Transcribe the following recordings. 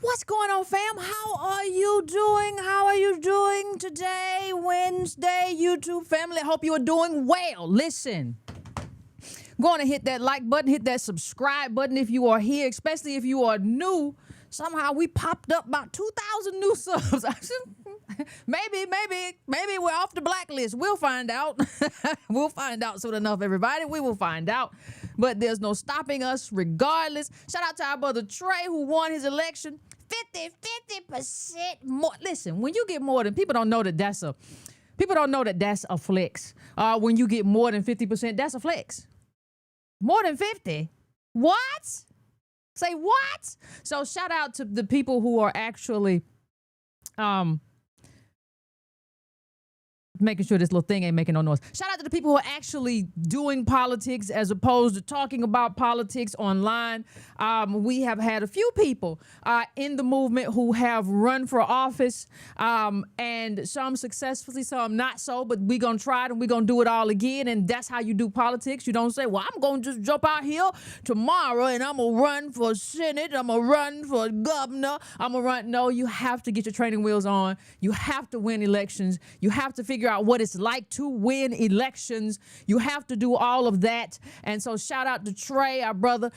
What's going on, fam? How are you doing? How are you doing today, Wednesday, YouTube family? I hope you are doing well. Listen, go on and hit that like button, hit that subscribe button if you are here, especially if you are new. Somehow we popped up about 2,000 new subs. maybe we're off the blacklist. We'll find out. We'll find out soon enough, everybody. We will find out. But there's no stopping us regardless. Shout out to our brother Trey who won his election. 50% more. Listen, when you get more than, people don't know that that's a flex. When you get more than 50%, that's a flex. More than 50? What? Say what? So shout out to the people who are actually making sure this little thing ain't making no noise. Shout out to the people who are actually doing politics as opposed to talking about politics online. We have had a few people in the movement who have run for office, and some successfully, some not so, but we're going to try it and we're going to do it all again. And that's how you do politics. You don't say, well, I'm going to just jump out here tomorrow and I'm going to run for Senate. I'm going to run for governor. I'm going to run. No, you have to get your training wheels on. You have to win elections. You have to figure out what it's like to win elections. You have to do all of that. And so shout out to Trey, our brother,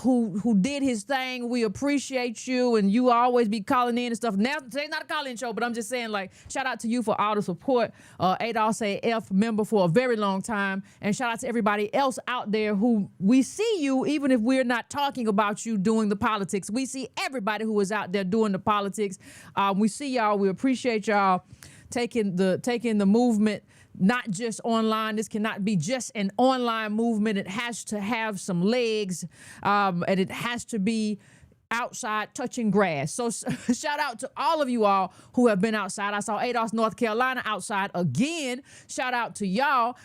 who did his thing. We appreciate you, and you always be calling in and stuff. Now today's not a call-in show, but I'm just saying, like, shout out to you for all the support. ADOS AF member for a very long time, and shout out to everybody else out there who we see you, even if we're not talking about you doing the politics. We see everybody who is out there doing the politics. We see y'all. We appreciate y'all taking the movement not just online. This cannot be just an online movement. It has to have some legs, and it has to be outside touching grass. So shout out to all of you all who have been outside. I saw ADOS, North Carolina outside again. Shout out to y'all.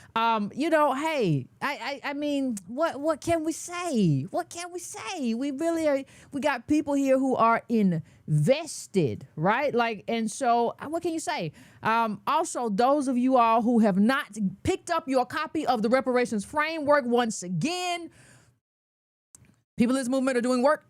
You know, hey, I mean, what can we say? What can we say? We really are, we got people here who are invested, right? Like, and so what can you say? Also, those of you all who have not picked up your copy of the reparations framework, once again, people in this movement are doing work.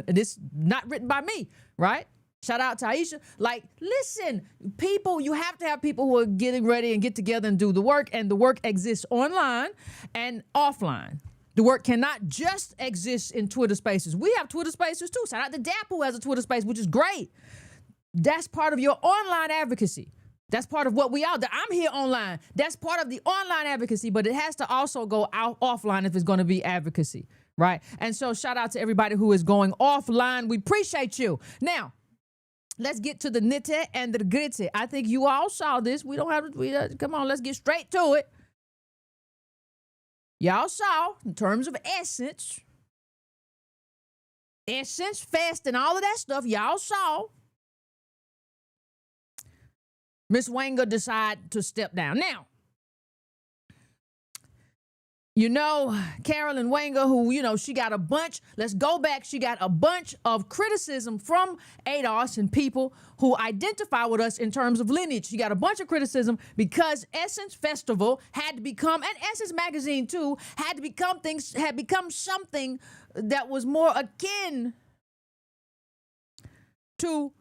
This not written by me, right? Shout out to Aisha. Like, listen, people, you have to have people who are getting ready and get together and do the work, and the work exists online and offline. The work cannot just exist in Twitter spaces. We have Twitter spaces too. Shout out to Dap who has a Twitter space, which is great. That's part of your online advocacy. That's part of what we are. I'm here online. That's part of the online advocacy, but it has to also go out offline if it's going to be advocacy. Right. And so shout out to everybody who is going offline. We appreciate you. Now, let's get to the nitty and the gritty. I think you all saw this. We don't have to, come on, let's get straight to it. Y'all saw, in terms of essence, fest, and all of that stuff, y'all saw Miss Wenger decide to step down. Now, you know, Carolyn Wenger, who, you know, she got a bunch, let's go back, she got a bunch of criticism from ADOS and people who identify with us in terms of lineage. She got a bunch of criticism because Essence Festival had to become, and Essence Magazine too, had become something that was more akin to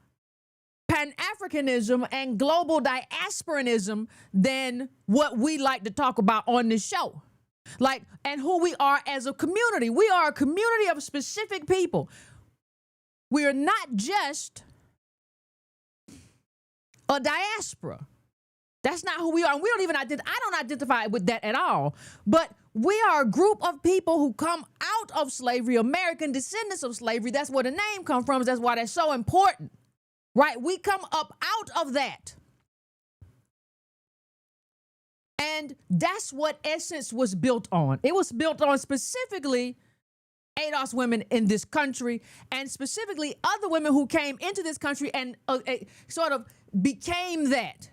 Pan-Africanism and global diasporanism than what we like to talk about on this show. Like, and who we are as a community. We are a community of specific people. We are not just a diaspora. That's not who we are. And we don't even I don't identify with that at all. But we are a group of people who come out of slavery, American descendants of slavery. That's where the name comes from. That's why that's so important. Right? We come up out of that. And that's what Essence was built on. It was built on specifically ADOS women in this country, and specifically other women who came into this country and sort of became that,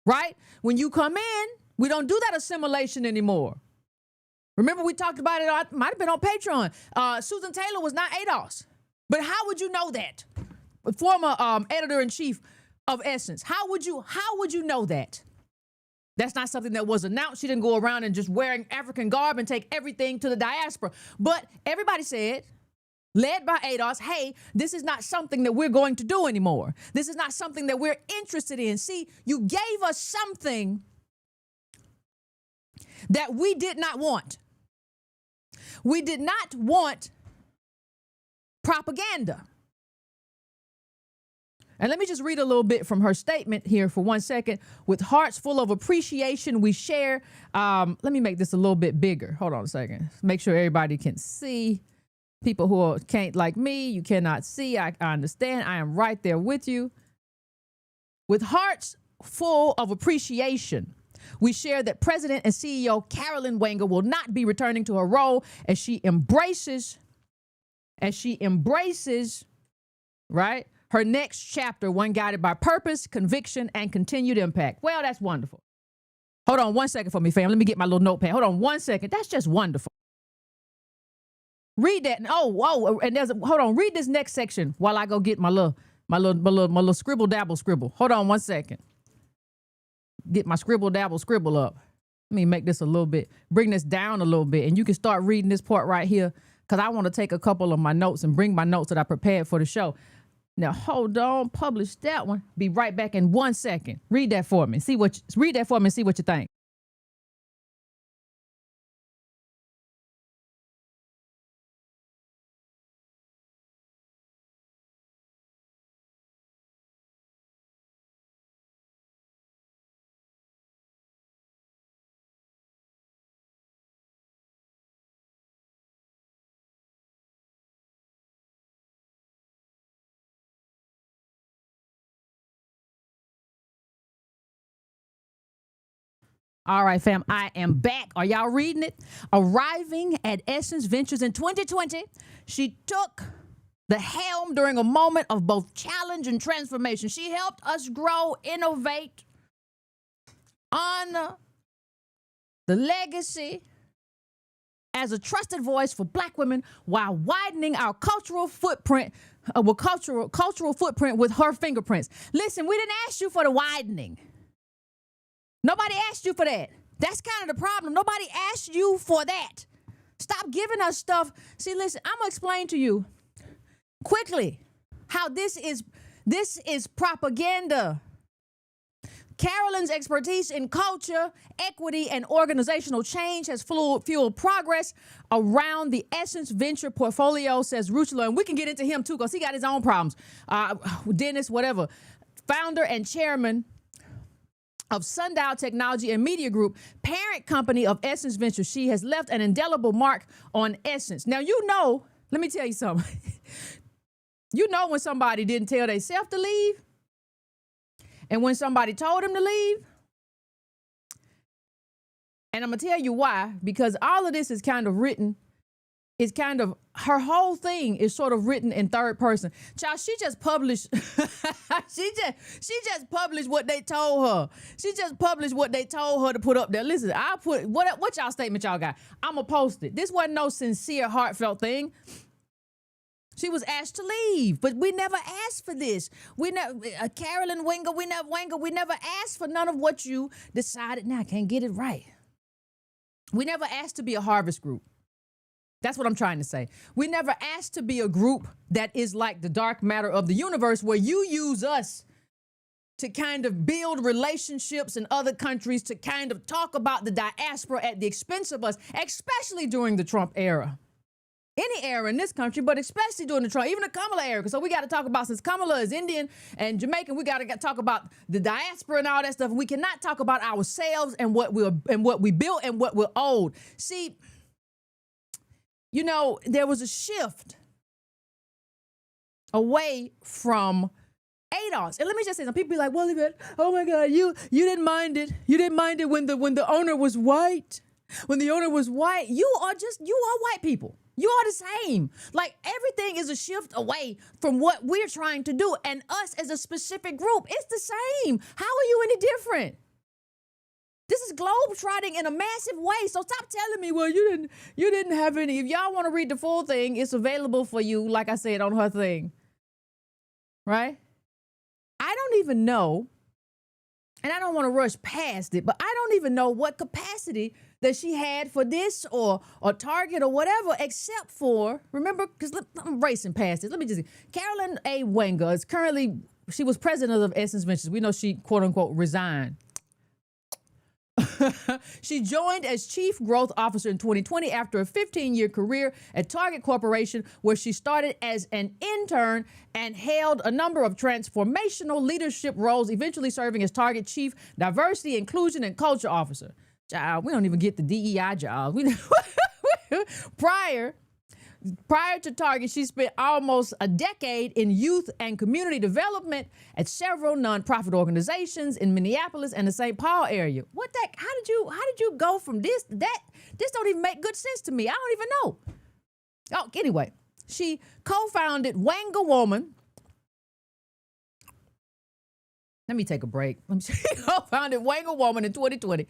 right? When you come in, we don't do that assimilation anymore. Remember, we talked about it, might have been on Patreon. Susan Taylor was not ADOS. But how would you know that? Former editor-in-chief of Essence. How would you know that? That's not something that was announced. She didn't go around and just wearing African garb and take everything to the diaspora. But everybody said, led by ADOS, hey, this is not something that we're going to do anymore. This is not something that we're interested in. See, you gave us something that we did not want. We did not want propaganda. And let me just read a little bit from her statement here for 1 second. With hearts full of appreciation, we share. Let me make this a little bit bigger. Hold on a second. Make sure everybody can see. People who can't, like me, you cannot see. I understand. I am right there with you. With hearts full of appreciation, we share that President and CEO Carolyn Wenger will not be returning to her role as she embraces, right, her next chapter, one guided by purpose, conviction, and continued impact. Well, that's wonderful. Hold on 1 second for me, fam. Let me get my little notepad. Hold on 1 second. That's just wonderful. Read that. Oh, and hold on. Read this next section while I go get my little scribble dabble scribble. Hold on 1 second. Get my scribble dabble scribble up. Let me make this a little bit, bring this down a little bit, and you can start reading this part right here because I want to take a couple of my notes and bring my notes that I prepared for the show. Now, hold on, publish that one. Be right back in 1 second. Read that for me. Read that for me and see what you think. All right, fam, I am back. Are y'all reading it? Arriving at Essence Ventures in 2020, she took the helm during a moment of both challenge and transformation. She helped us grow, innovate, honor the legacy as a trusted voice for Black women while widening our cultural footprint with her fingerprints. Listen, we didn't ask you for the widening. Nobody asked you for that. That's kind of the problem. Nobody asked you for that. Stop giving us stuff. See, listen, I'm going to explain to you quickly how this is propaganda. Carolyn's expertise in culture, equity, and organizational change has fueled progress around the Essence Venture portfolio, says Ruchler. And we can get into him, too, because he got his own problems. Dennis, whatever. Founder and chairman of Sundial Technology and Media Group, parent company of Essence Ventures. She has left an indelible mark on Essence. Now, you know, let me tell you something. You know when somebody didn't tell themselves to leave and when somebody told them to leave. And I'm going to tell you why, because all of this is kind of written, her whole thing is sort of written in third person. Child, she just published, she just published what they told her. She just published what they told her to put up there. Listen, I'll put, what y'all statement y'all got? I'm going to post it. This wasn't no sincere, heartfelt thing. She was asked to leave, but we never asked for this. We never, Carolyn Wenger, we never asked for none of what you decided. Now I can't get it right. We never asked to be a harvest group. That's what I'm trying to say. We never asked to be a group that is like the dark matter of the universe, where you use us to kind of build relationships in other countries, to kind of talk about the diaspora at the expense of us, especially during the Trump era. Any era in this country, but especially during the Trump, even the Kamala era. So we got to talk about, since Kamala is Indian and Jamaican, we got to talk about the diaspora and all that stuff. We cannot talk about ourselves and what we built and what we're owed. See, you know, there was a shift away from ADOS. And let me just say, some people be like, well, oh my God, you didn't mind it. You didn't mind it when the owner was white. When the owner was white, you are white people. You are the same. Like, everything is a shift away from what we're trying to do. And us as a specific group, it's the same. How are you any different? This is globetrotting in a massive way. So stop telling me, well, you didn't have any. If y'all want to read the full thing, it's available for you, like I said, on her thing. Right? I don't even know, and I don't want to rush past it, but I don't even know what capacity that she had for this or Target or whatever, except for, remember, because I'm racing past this. Let me just see. Carolyn A. Wenger is currently, she was president of Essence Ventures. We know she, quote unquote, resigned. She joined as Chief Growth Officer in 2020 after a 15-year career at Target Corporation, where she started as an intern and held a number of transformational leadership roles, eventually serving as Target Chief Diversity, Inclusion, and Culture Officer. Child, we don't even get the DEI job. Prior to Target, she spent almost a decade in youth and community development at several nonprofit organizations in Minneapolis and the St. Paul area. What the? How did you go from this to that? This don't even make good sense to me. I don't even know. Oh, anyway, she co-founded Wenger Woman. Let me take a break. She co-founded Wenger Woman in 2020,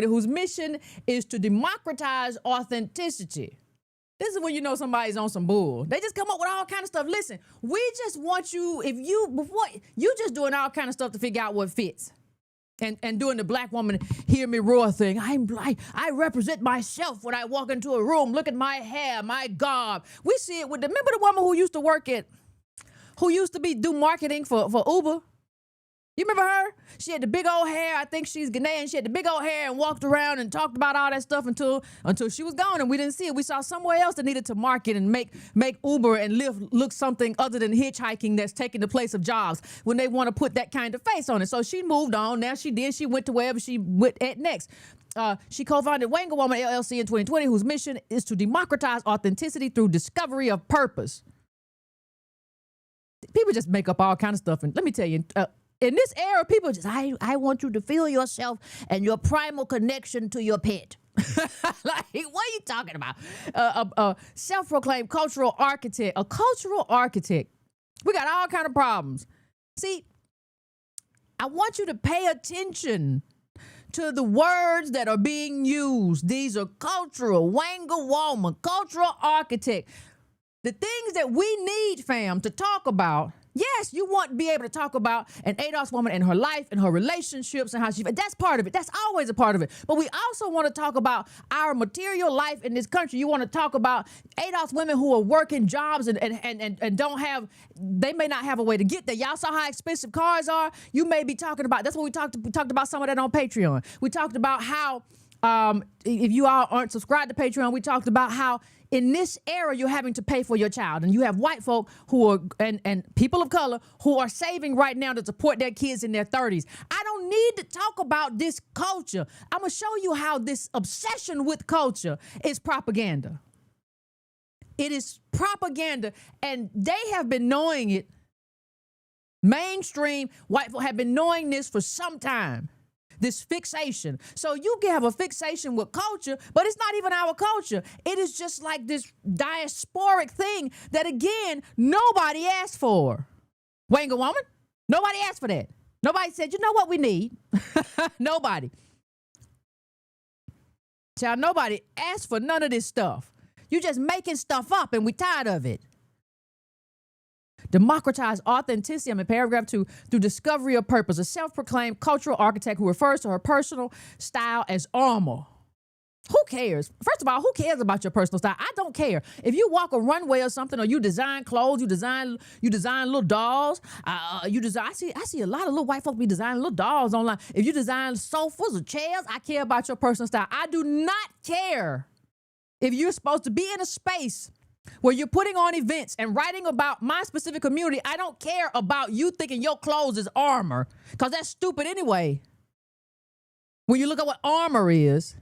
whose mission is to democratize authenticity. This is when you know somebody's on some bull. They just come up with all kind of stuff. Listen, we just want you, before you just doing all kind of stuff to figure out what fits. And doing the black woman hear me roar thing. I represent myself when I walk into a room. Look at my hair, my garb. We see it with remember the woman who used to do marketing for Uber? You remember her? She had the big old hair. I think she's Ghanaian. She had the big old hair and walked around and talked about all that stuff until she was gone and we didn't see it. We saw somewhere else that needed to market and make Uber and Lyft look something other than hitchhiking that's taking the place of jobs when they want to put that kind of face on it. So she moved on. Now she did. She went to wherever she went at next. She co-founded Wenger Woman LLC in 2020, whose mission is to democratize authenticity through discovery of purpose. People just make up all kinds of stuff. And let me tell you, in this era, people just, I want you to feel yourself and your primal connection to your pet. Like, what are you talking about? A self-proclaimed cultural architect, a cultural architect. We got all kind of problems. See, I want you to pay attention to the words that are being used. These are cultural, Wenger Woman, cultural architect. The things that we need, fam, to talk about. Yes, you want to be able to talk about an ADOS woman and her life and her relationships and how that's part of it. That's always a part of it. But we also want to talk about our material life in this country. You want to talk about ADOS women who are working jobs and don't have, they may not have a way to get there. Y'all saw how expensive cars are? You may be talking about, that's what we talked about some of that on Patreon. We talked about how, if you all aren't subscribed to Patreon, we talked about how in this era, you're having to pay for your child. And you have white folk who are, and people of color who are saving right now to support their kids in their 30s. I don't need to talk about this culture. I'm going to show you how this obsession with culture is propaganda. It is propaganda, and they have been knowing it. Mainstream white folk have been knowing this for some time. This fixation. So you can have a fixation with culture, but it's not even our culture. It is just like this diasporic thing that, again, nobody asked for. Wenger Woman, nobody asked for that. Nobody said, you know what we need? Nobody. Child, nobody asked for none of this stuff. You just making stuff up, and we tired of it. Democratize authenticity, I'm in paragraph 2, through discovery of purpose. A self-proclaimed cultural architect who refers to her personal style as armor. Who cares? First of all, who cares about your personal style? I don't care. If you walk a runway or something, or you design clothes, you design little dolls. I see a lot of little white folks be designing little dolls online. If you design sofas or chairs, I care about your personal style. I do not care if you're supposed to be in a space where you're putting on events and writing about my specific community. I don't care about you thinking your clothes is armor, because that's stupid anyway. When you look at what armor is,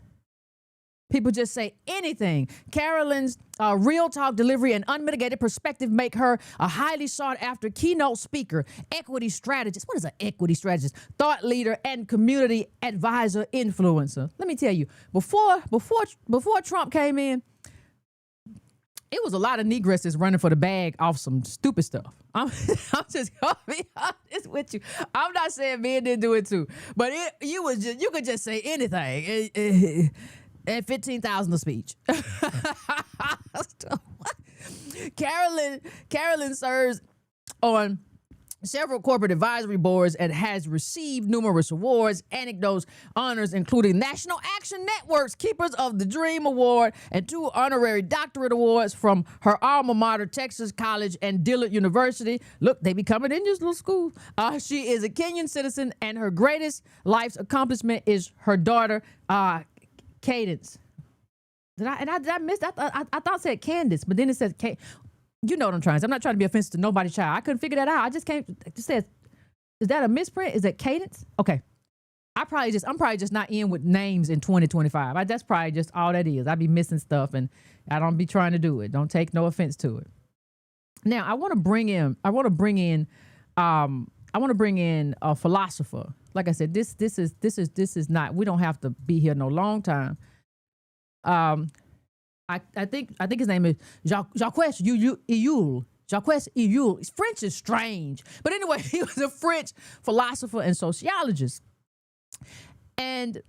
people just say anything. Carolyn's real talk delivery and unmitigated perspective make her a highly sought after keynote speaker, equity strategist. What is an equity strategist? Thought leader and community advisor influencer. Let me tell you, before Trump came in, it was a lot of negresses running for the bag off some stupid stuff. I'm just gonna be honest with you. I'm not saying men didn't do it too, but you could just say anything. And 15,000 a speech. Carolyn serves on several corporate advisory boards and has received numerous awards, anecdotes, honors, including National Action Network's Keepers of the Dream Award and 2 honorary doctorate awards from her alma mater, Texas College and Dillard University. Look, they be coming in this little school. She is a Kenyan citizen, and her greatest life's accomplishment is her daughter, Cadence. Did I miss that? I thought it said Candace, but then it says you know what I'm trying to say. I'm not trying to be offensive to nobody's child. I couldn't figure that out. I just can't. It just says, is that a misprint? Is that Cadence? Okay. I'm probably just not in with names in 2025. That's probably just all that is. I be missing stuff and I don't be trying to do it. Don't take no offense to it. Now I want to bring in a philosopher. Like I said, this is not, we don't have to be here no long time. I think his name is Jacques Ellul. Jacques Ellul. French is strange. But anyway, he was a French philosopher and sociologist. And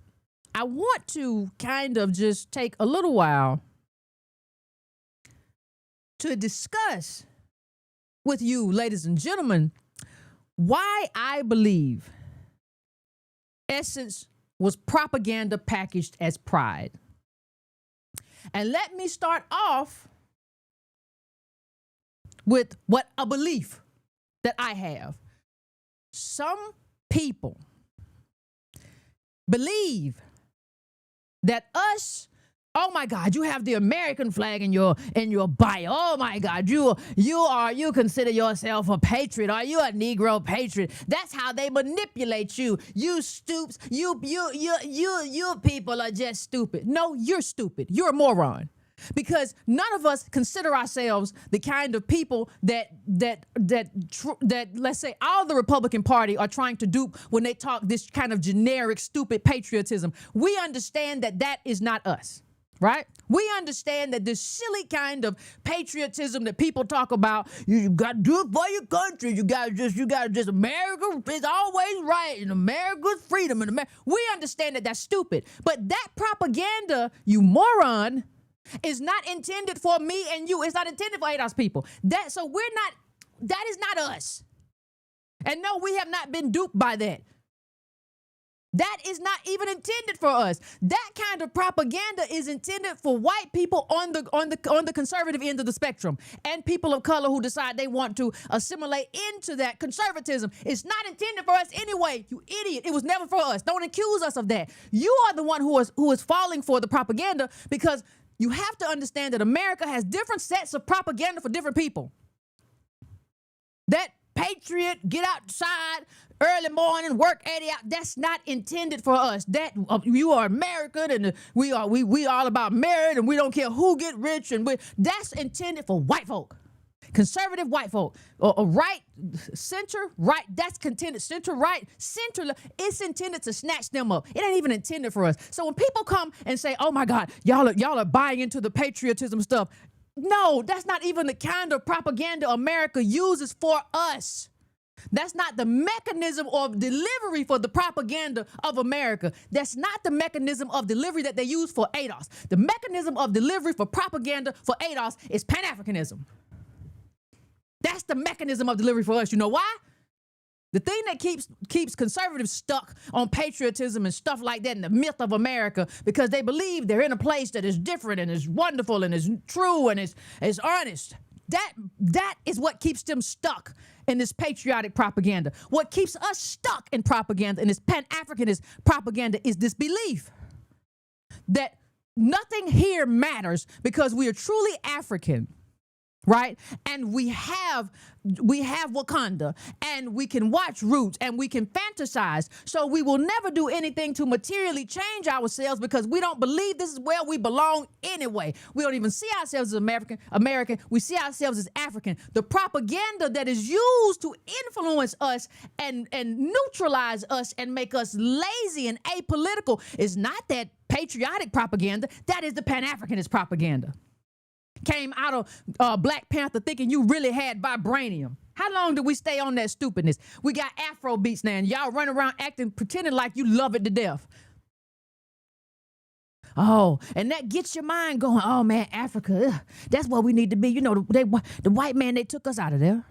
I want to kind of just take a little while to discuss with you, ladies and gentlemen, why I believe Essence was propaganda packaged as pride. And let me start off with a belief that I have. Some people believe that us, oh my God, you have the American flag in your bio. Oh my God, you consider yourself a patriot. Are you a Negro patriot? That's how they manipulate you. You stoops. You people are just stupid. No, you're stupid. You're a moron. Because none of us consider ourselves the kind of people that let's say all the Republican Party are trying to dupe when they talk this kind of generic, stupid patriotism. We understand that is not us. Right? We understand that this silly kind of patriotism that people talk about, you got to do it for your country. You got to just America is always right and America's freedom. And we understand that that's stupid. But that propaganda, you moron, is not intended for me and you. It's not intended for ADOS people. That is not us. And no, we have not been duped by that. That is not even intended for us. That kind of propaganda is intended for white people on the conservative end of the spectrum and people of color who decide they want to assimilate into that conservatism. It's not intended for us anyway, you idiot. It was never for us. Don't accuse us of that. You are the one who is falling for the propaganda, because you have to understand that America has different sets of propaganda for different people. That patriot, get outside early morning, work 80 hours, that's not intended for us. That you are American and we all about merit and we don't care who get rich, and that's intended for white folk. Conservative white folk, or right, center, right, that's intended, center, right, center, it's intended to snatch them up. It ain't even intended for us. So when people come and say, oh my God, y'all are buying into the patriotism stuff, no, that's not even the kind of propaganda America uses for us. That's not the mechanism of delivery for the propaganda of America. That's not the mechanism of delivery that they use for ADOS. The mechanism of delivery for propaganda for ADOS is Pan-Africanism. That's the mechanism of delivery for us. You know why? The thing that keeps conservatives stuck on patriotism and stuff like that and the myth of America, because they believe they're in a place that is different and is wonderful and is true and is honest. That is what keeps them stuck in this patriotic propaganda. What keeps us stuck in propaganda, in this Pan-Africanist propaganda, is this belief that nothing here matters because we are truly African. Right? And we have Wakanda, and we can watch Roots, and we can fantasize. So we will never do anything to materially change ourselves because we don't believe this is where we belong anyway. We don't even see ourselves as American. We see ourselves as African. The propaganda that is used to influence us and neutralize us and make us lazy and apolitical is not that patriotic propaganda. That is the Pan-Africanist propaganda. Came out of Black Panther thinking you really had vibranium. How long did we stay on that stupidness? We got Afro beats now, and y'all run around pretending like you love it to death. Oh, and that gets your mind going, oh man, Africa, that's what we need to be. You know, the white man, they took us out of there.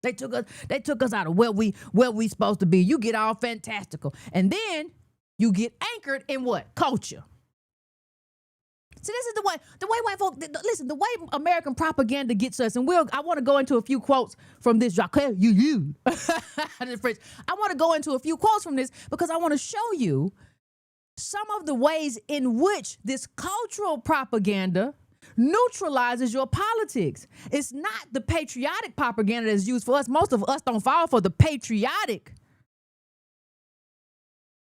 They took us out of where we supposed to be. You get all fantastical. And then you get anchored in what? Culture. See, this is the way white folk, listen, the way American propaganda gets us, and I want to go into a few quotes from this. I want to go into a few quotes from this because I want to show you some of the ways in which this cultural propaganda neutralizes your politics. It's not the patriotic propaganda that's used for us. Most of us don't fall for the patriotic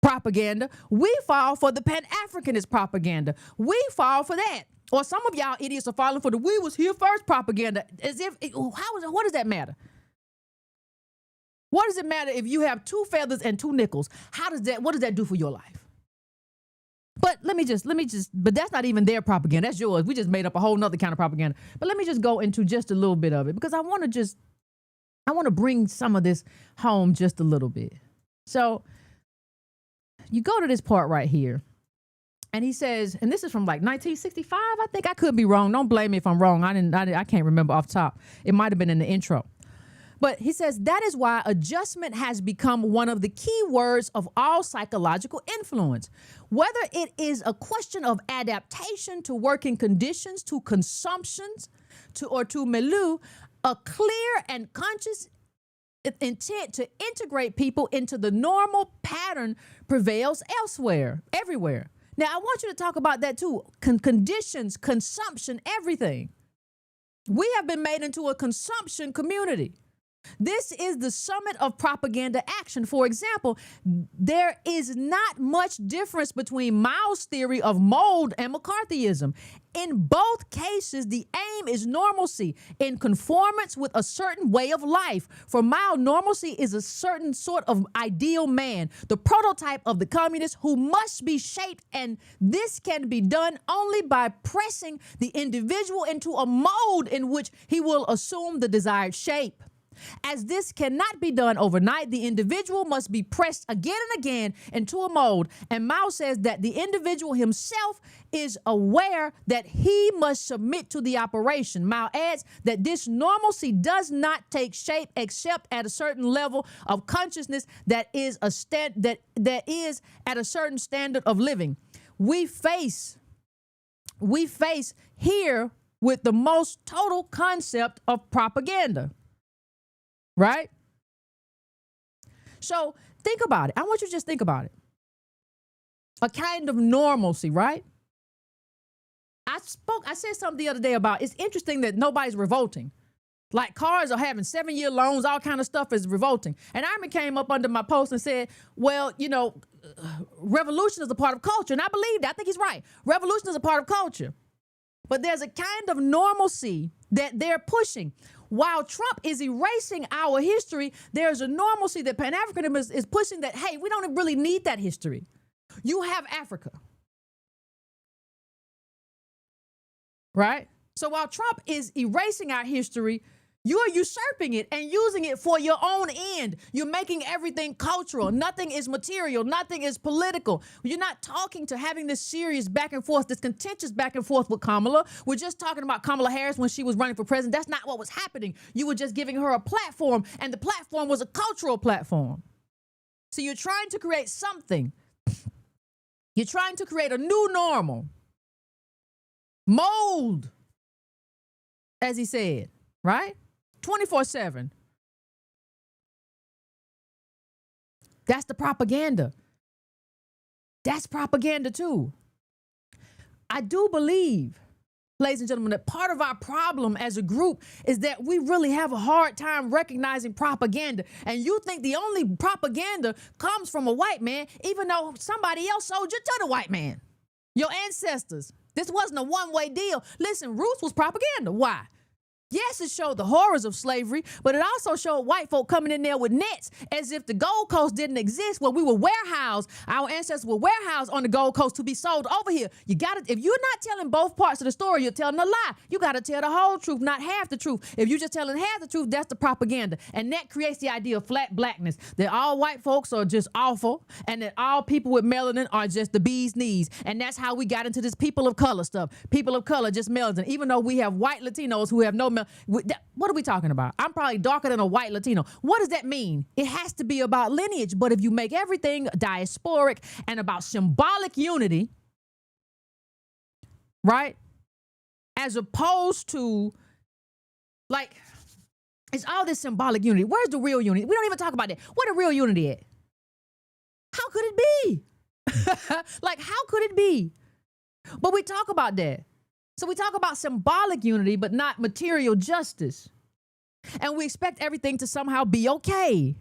propaganda. We fall for the Pan-Africanist propaganda. We fall for that. Or some of y'all idiots are falling for the "we was here first" propaganda. As if, what does that matter? What does it matter if you have 2 feathers and 2 nickels? What does that do for your life? But but that's not even their propaganda. That's yours. We just made up a whole nother kind of propaganda. But let me just go into just a little bit of it because I want to bring some of this home just a little bit. So you go to this part right here, and he says, and this is from like 1965, I think. I could be wrong. Don't blame me if I'm wrong. I can't remember off the top. It might have been in the intro. But he says, that is why adjustment has become one of the key words of all psychological influence. Whether it is a question of adaptation to working conditions, to consumptions, to milieu, a clear and conscious intent to integrate people into the normal pattern prevails everywhere. Now, I want you to talk about that too. Conditions, consumption, everything. We have been made into a consumption community. This is the summit of propaganda action. For example, there is not much difference between Mao's theory of mold and McCarthyism. In both cases, the aim is normalcy in conformance with a certain way of life. For Mao, normalcy is a certain sort of ideal man, the prototype of the communist who must be shaped, and this can be done only by pressing the individual into a mold in which he will assume the desired shape. As this cannot be done overnight, the individual must be pressed again and again into a mold. And Mao says that the individual himself is aware that he must submit to the operation. Mao adds that this normalcy does not take shape except at a certain level of consciousness that is at a certain standard of living. We face here with the most total concept of propaganda. Right? So think about it. I want you to just think about it. A kind of normalcy, right? I said something the other day about it's interesting that nobody's revolting. Like cars are having 7-year loans, all kind of stuff is revolting. And Iron came up under my post and said, well, revolution is a part of culture. And I believe that. I think he's right. Revolution is a part of culture. But there's a kind of normalcy that they're pushing. While Trump is erasing our history, there's a normalcy that Pan-Africanism is pushing that, hey, we don't really need that history. You have Africa. Right? So while Trump is erasing our history, you're usurping it and using it for your own end. You're making everything cultural. Nothing is material. Nothing is political. You're not talking to having this serious back and forth, this contentious back and forth with Kamala. We're just talking about Kamala Harris when she was running for president. That's not what was happening. You were just giving her a platform, and the platform was a cultural platform. So you're trying to create something. You're trying to create a new normal. Mold, as he said, right? 24/7. That's the propaganda. That's propaganda too. I do believe, ladies and gentlemen, that part of our problem as a group is that we really have a hard time recognizing propaganda. And you think the only propaganda comes from a white man, even though somebody else sold you to the white man. Your ancestors. This wasn't a one-way deal. Listen, Roots was propaganda. Why? Yes, it showed the horrors of slavery, but it also showed white folk coming in there with nets as if the Gold Coast didn't exist, where we were warehoused. Our ancestors were warehoused on the Gold Coast to be sold over here. If you're not telling both parts of the story, you're telling a lie. You got to tell the whole truth, not half the truth. If you're just telling half the truth, that's the propaganda. And that creates the idea of flat blackness, that all white folks are just awful and that all people with melanin are just the bee's knees. And that's how we got into this people of color stuff. People of color, just melanin. Even though we have white Latinos who have no melanin. What are we talking about? I'm probably darker than a white Latino. What does that mean? It has to be about lineage. But if you make everything diasporic and about symbolic unity, right? As opposed to, like, it's all this symbolic unity. Where's the real unity? We don't even talk about that. Where the real unity at? How could it be? Like, how could it be? But we talk about that. So we talk about symbolic unity, but not material justice. And we expect everything to somehow be okay.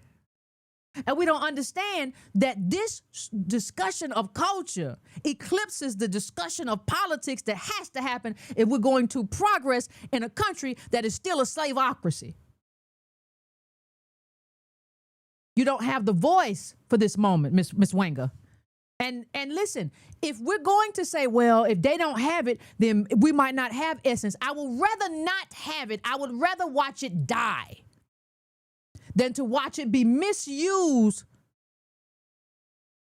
And we don't understand that this discussion of culture eclipses the discussion of politics that has to happen if we're going to progress in a country that is still a slaveocracy. You don't have the voice for this moment, Miss Wenger. And listen, if we're going to say, well, if they don't have it, then we might not have essence. I would rather not have it. I would rather watch it die than to watch it be misused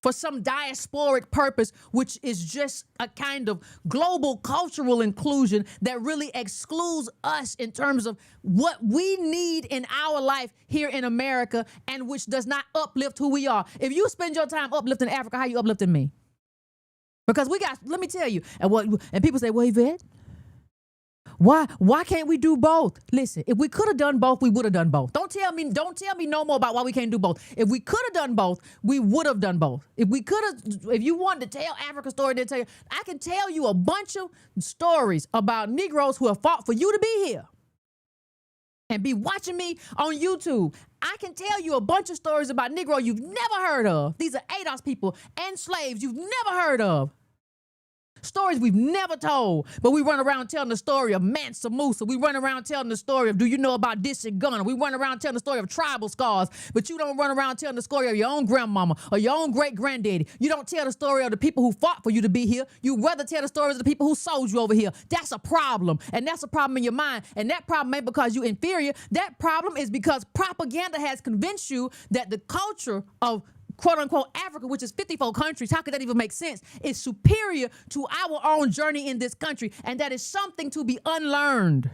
for some diasporic purpose, which is just a kind of global cultural inclusion that really excludes us in terms of what we need in our life here in America, and which does not uplift who we are. If you spend your time uplifting Africa, how you uplifting me? Because let me tell you, and people say, well, Yvette, why can't we do both? Listen, if we could have done both, we would have done both. Don't tell me no more about why we can't do both. If we could have done both, we would have done both. If you wanted to tell Africa's story, then tell you, I can tell you a bunch of stories about Negroes who have fought for you to be here and be watching me on YouTube. I can tell you a bunch of stories about Negro you've never heard of. These are ADOS people and slaves you've never heard of. Stories we've never told, but we run around telling the story of Mansa Musa. We run around telling the story of, do you know about this and Gunner? We run around telling the story of tribal scars, but you don't run around telling the story of your own grandmama or your own great-granddaddy. You don't tell the story of the people who fought for you to be here. You rather tell the stories of the people who sold you over here. That's a problem, and that's a problem in your mind, and that problem ain't because you're inferior. That problem is because propaganda has convinced you that the culture of quote-unquote Africa, which is 54 countries, how could that even make sense, is superior to our own journey in this country, and that is something to be unlearned.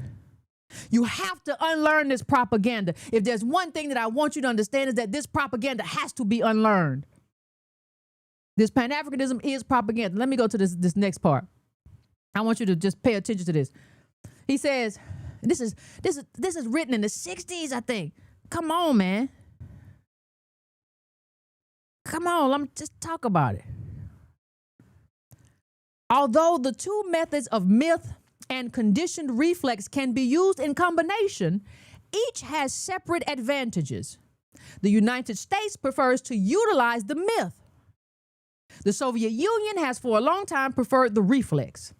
You have to unlearn this propaganda. If there's one thing that I want you to understand, is that this propaganda has to be unlearned. This Pan-Africanism is propaganda. Let me go to this next part. I want you to just pay attention to this. He says, this is written in the 60s, I think. Come on, man. Come on, let me just talk about it. Although the two methods of myth and conditioned reflex can be used in combination, each has separate advantages. The United States prefers to utilize the myth. The Soviet Union has for a long time preferred the reflex.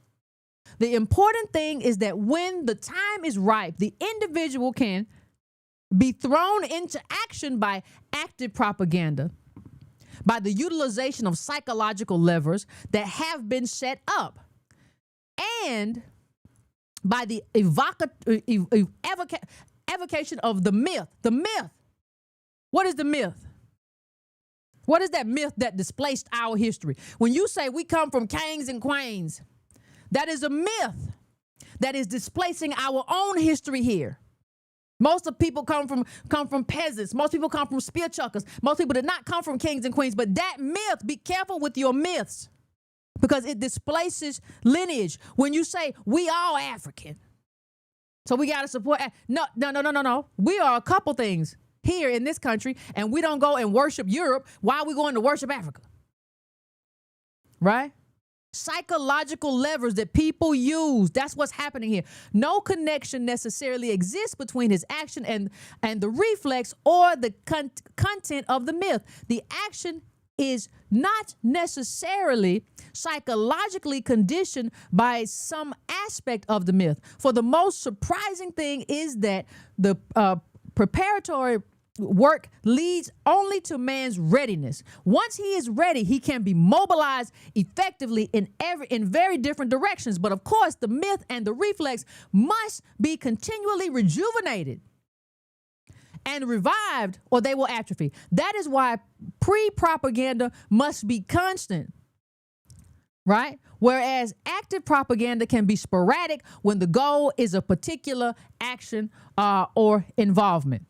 The important thing is that when the time is ripe, the individual can be thrown into action by active propaganda, by the utilization of psychological levers that have been set up, and by the evocation of the myth. The myth. What is the myth? What is that myth that displaced our history? When you say we come from kings and queens, that is a myth that is displacing our own history here. Most of people come from peasants. Most people come from spear chuckers. Most people did not come from kings and queens. But that myth, be careful with your myths, because it displaces lineage. When you say we all African, so we got to support. No. We are a couple things here in this country, and we don't go and worship Europe. Why are we going to worship Africa? Right? Psychological levers that people use. That's what's happening here. No connection necessarily exists between his action and the reflex or the content of the myth. The action is not necessarily psychologically conditioned by some aspect of the myth. For the most surprising thing is that the preparatory work leads only to man's readiness. Once he is ready, he can be mobilized effectively in very different directions. But of course, the myth and the reflex must be continually rejuvenated and revived, or they will atrophy. That is why pre-propaganda must be constant. right? Whereas active propaganda can be sporadic when the goal is a particular action or involvement,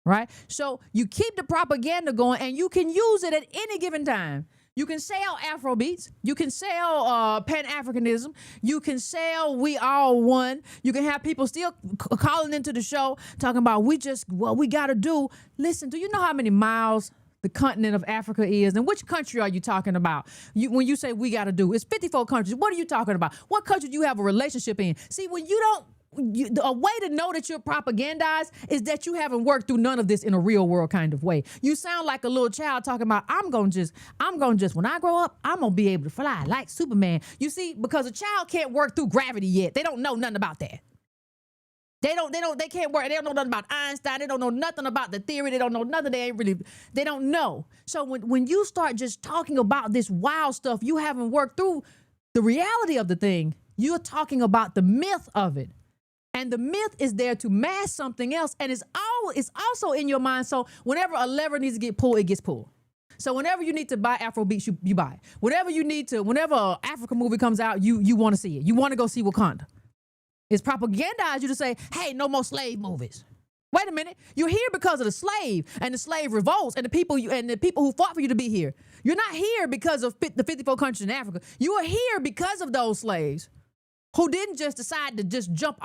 right? So you keep the propaganda going and you can use it at any given time. You can sell Afrobeats. You can sell Pan-Africanism. You can sell We All One. You can have people still calling into the show talking about what we got to do. Listen, do you know how many miles the continent of Africa is? And which country are you talking about? When you say we got to do, it's 54 countries. What are you talking about? What country do you have a relationship in? See, when you don't, a way to know that you're propagandized is that you haven't worked through none of this in a real world kind of way. You sound like a little child talking about, I'm going to just, when I grow up, I'm going to be able to fly like Superman. You see, because a child can't work through gravity yet. They don't know nothing about that. They can't work. They don't know nothing about Einstein. They don't know nothing about the theory. They don't know nothing. They don't know. So when you start just talking about this wild stuff, you haven't worked through the reality of the thing. You're talking about the myth of it. And the myth is there to mask something else. And it's also in your mind. So whenever a lever needs to get pulled, it gets pulled. So whenever you need to buy Afrobeats, you buy it. Whenever an African movie comes out, you want to see it. You want to go see Wakanda. It's propagandized you to say, hey, no more slave movies. Wait a minute. You're here because of the slave and the slave revolts and the people who fought for you to be here. You're not here because of the 54 countries in Africa. You are here because of those slaves who didn't just decide to just jump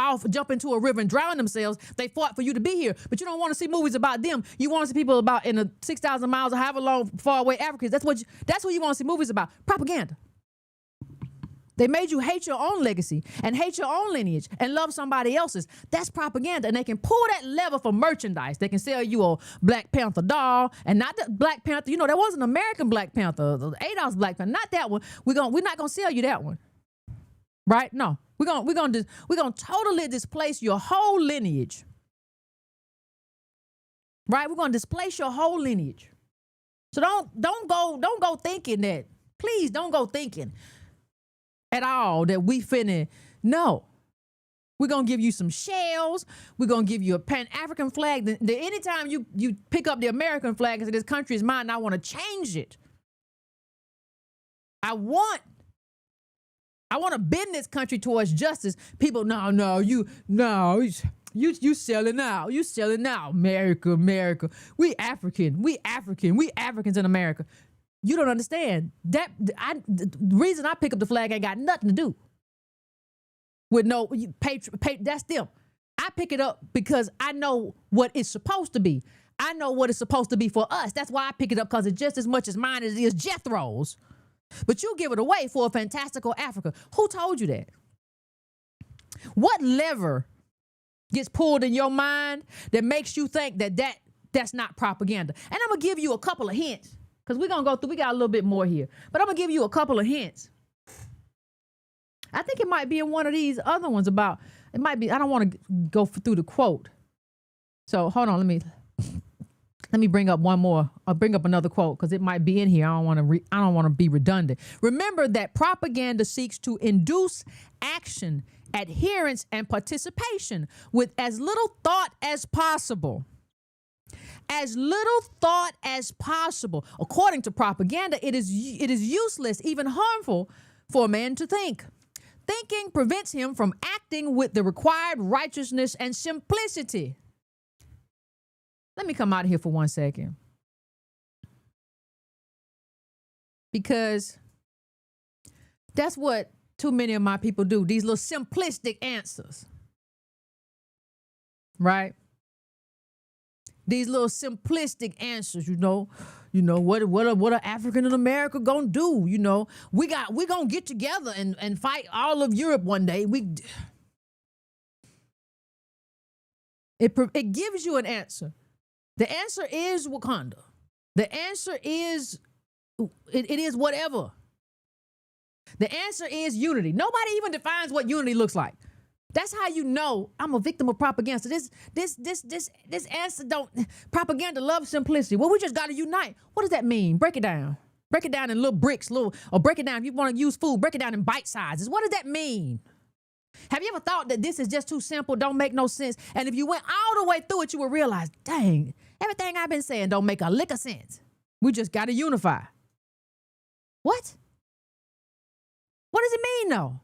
into a river and drown themselves. They fought for you to be here. But you don't want to see movies about them. You want to see people about in the 6,000 miles or however long far away Africa is. That's what you want to see movies about. Propaganda. They made you hate your own legacy and hate your own lineage and love somebody else's. That's propaganda. And they can pull that lever for merchandise. They can sell you a Black Panther doll, and not the Black Panther. You know, there was an American Black Panther, the Adolf's Black Panther, not that one. We're not gonna sell you that one. Right? No. We're gonna totally displace your whole lineage. Right? We're gonna displace your whole lineage. So don't go thinking that. Please don't go thinking at all that we finna. No. We're gonna give you some shells. We're gonna give you a Pan-African flag. Anytime you pick up the American flag and say this country is mine, I want to change it. I want to bend this country towards justice. People, you selling out. You selling out. America. We Africans in America. You don't understand. The reason I pick up the flag ain't got nothing to do with no that's them. I pick it up because I know what it's supposed to be. I know what it's supposed to be for us. That's why I pick it up, because it's just as much as mine as it is Jethro's. But you give it away for a fantastical Africa. Who told you that? What lever gets pulled in your mind that makes you think that's not propaganda? And I'm going to give you a couple of hints, because we got a little bit more here. But I'm going to give you a couple of hints. I think it might be in one of these other ones about, it might be, I don't want to go through the quote. So hold on, let me bring up one more. I'll bring up another quote because it might be in here. I don't want to be redundant. Remember that propaganda seeks to induce action, adherence, and participation with as little thought as possible. As little thought as possible. According to propaganda, it is useless, even harmful, for a man to think. Thinking prevents him from acting with the required righteousness and simplicity. Let me come out of here for 1 second. Because that's what too many of my people do. These little simplistic answers. Right? These little simplistic answers, what are African in America gonna do? We gonna get together and fight all of Europe one day. It gives you an answer. The answer is Wakanda. The answer is, it is whatever. The answer is unity. Nobody even defines what unity looks like. That's how you know I'm a victim of propaganda. This answer propaganda loves simplicity. Well, we just got to unite. What does that mean? Break it down. Break it down in little bricks, or break it down. If you want to use food, break it down in bite sizes. What does that mean? Have you ever thought that this is just too simple, don't make no sense? And if you went all the way through it, you would realize, dang, everything I've been saying don't make a lick of sense. We just got to unify. What? What does it mean, though?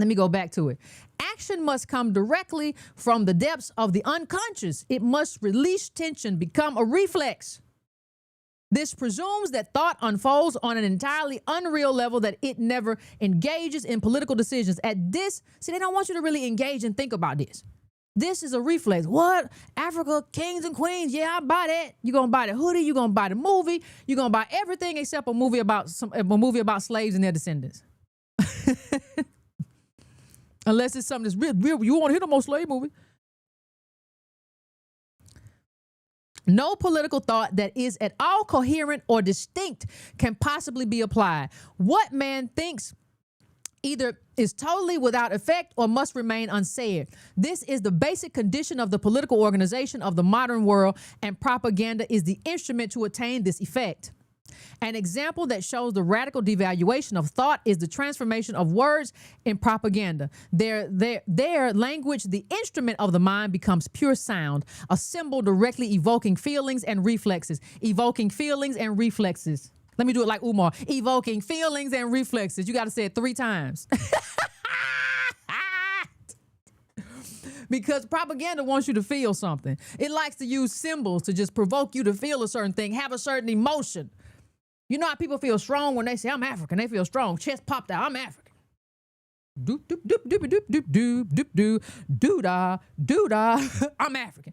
Let me go back to it. Action must come directly from the depths of the unconscious. It must release tension, become a reflex. This presumes that thought unfolds on an entirely unreal level, that it never engages in political decisions. At this, see, they don't want you to really engage and think about this. This is a reflex. What? Africa, kings and queens. Yeah, I buy that. You're going to buy the hoodie. You're going to buy the movie. You're going to buy everything except a movie about slaves and their descendants. Unless it's something that's real. You won't hit no more slave movie. No political thought that is at all coherent or distinct can possibly be applied. What man thinks either is totally without effect or must remain unsaid. This is the basic condition of the political organization of the modern world, and propaganda is the instrument to attain this effect. An example that shows the radical devaluation of thought is the transformation of words in propaganda. Their language, the instrument of the mind, becomes pure sound, a symbol directly evoking feelings and reflexes. Evoking feelings and reflexes. Let me do it like Umar. Evoking feelings and reflexes. You got to say it 3 times. Because propaganda wants you to feel something. It likes to use symbols to just provoke you to feel a certain thing, have a certain emotion. You know how people feel strong when they say, I'm African. They feel strong. Chest popped out. I'm African. Doop, doop, doop, doop, doop, doop, doop, doop, doop, doo-da, doo-da. I'm African.